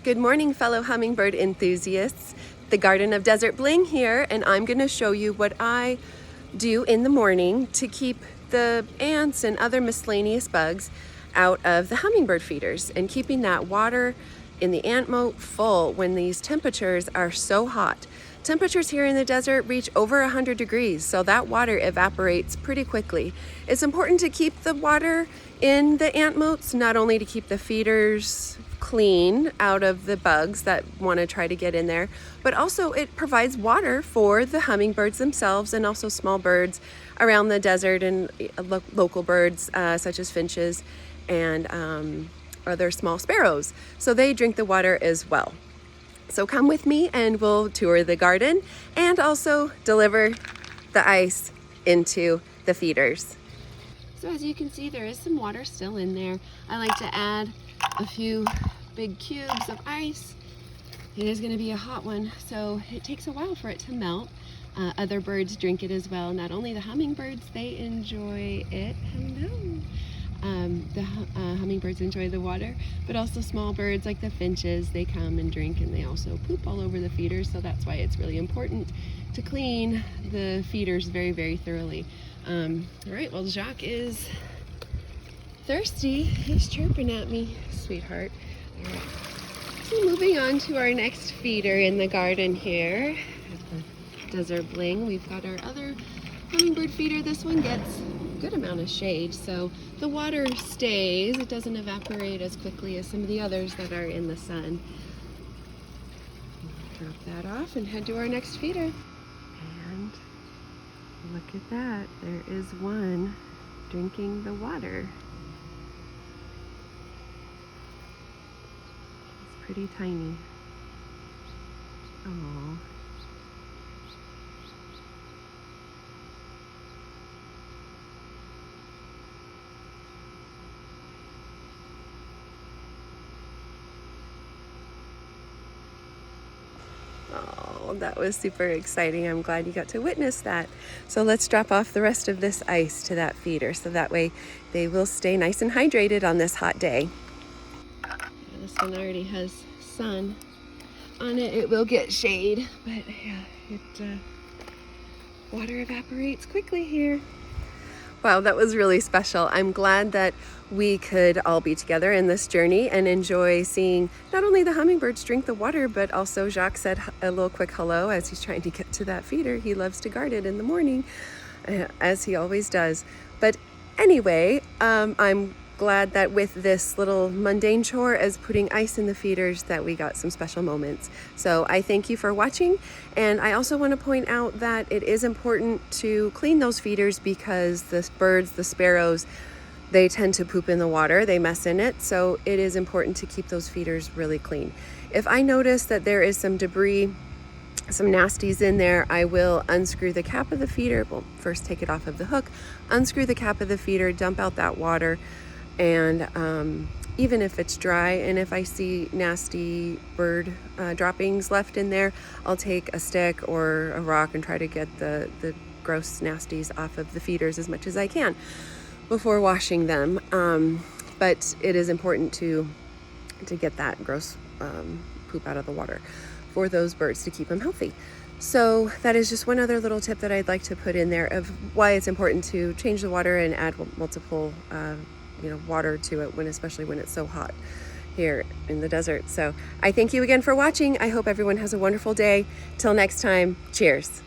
Good morning, fellow hummingbird enthusiasts. The Garden of Desert Bling here, and I'm going to show you what I do in the morning to keep the ants and other miscellaneous bugs out of the hummingbird feeders and keeping that water in the ant moat full when these temperatures are so hot. Temperatures here in the desert reach over 100 degrees, so that water evaporates pretty quickly. It's important to keep the water in the ant moats, not only to keep the feeders clean out of the bugs that want to try to get in there, but also it provides water for the hummingbirds themselves and also small birds around the desert and local birds such as finches and other small sparrows. So they drink the water as well. So come with me and we'll tour the garden and also deliver the ice into the feeders. So as you can see, there is some water still in there. I like to add a few big cubes of ice. It is going to be a hot one, so it takes a while for it to melt. Other birds drink it as well. Not only the hummingbirds, they enjoy it. Hello. The hummingbirds enjoy the water, but also small birds like the finches, they come and drink, and they also poop all over the feeders, so that's why it's really important to clean the feeders very, very thoroughly. All right, well, Jacques is thirsty. He's chirping at me, sweetheart. All right. So moving on to our next feeder in the garden here at the Desert Bling, we've got our other hummingbird feeder. This one gets a good amount of shade, so the water stays. It doesn't evaporate as quickly as some of the others that are in the sun. Drop that off and head to our next feeder. And look at that. There is one drinking the water. It's pretty tiny. Oh. Oh, that was super exciting. I'm glad you got to witness that. So let's drop off the rest of this ice to that feeder so that way they will stay nice and hydrated on this hot day. Yeah, this one already has sun on it. It will get shade, but yeah, water evaporates quickly here. Wow, that was really special. I'm glad that we could all be together in this journey and enjoy seeing not only the hummingbirds drink the water, but also Jacques said a little quick hello as he's trying to get to that feeder. He loves to guard it in the morning, as he always does. But anyway, I'm glad that with this little mundane chore as putting ice in the feeders that we got some special moments. So I thank you for watching, and I also want to point out that it is important to clean those feeders because the birds, the sparrows, they tend to poop in the water, they mess in it, so it is important to keep those feeders really clean. If I notice that there is some debris, some nasties in there, I will unscrew the cap of the feeder. Well, first take it off of the hook, unscrew the cap of the feeder, dump out that water, and even if it's dry and if I see nasty bird droppings left in there, I'll take a stick or a rock and try to get the gross nasties off of the feeders as much as I can before washing them. But it is important to get that gross poop out of the water for those birds to keep them healthy. So that is just one other little tip that I'd like to put in there of why it's important to change the water and add multiple water to it, especially when it's so hot here in the desert. So I thank you again for watching. I hope everyone has a wonderful day. Till next time, cheers.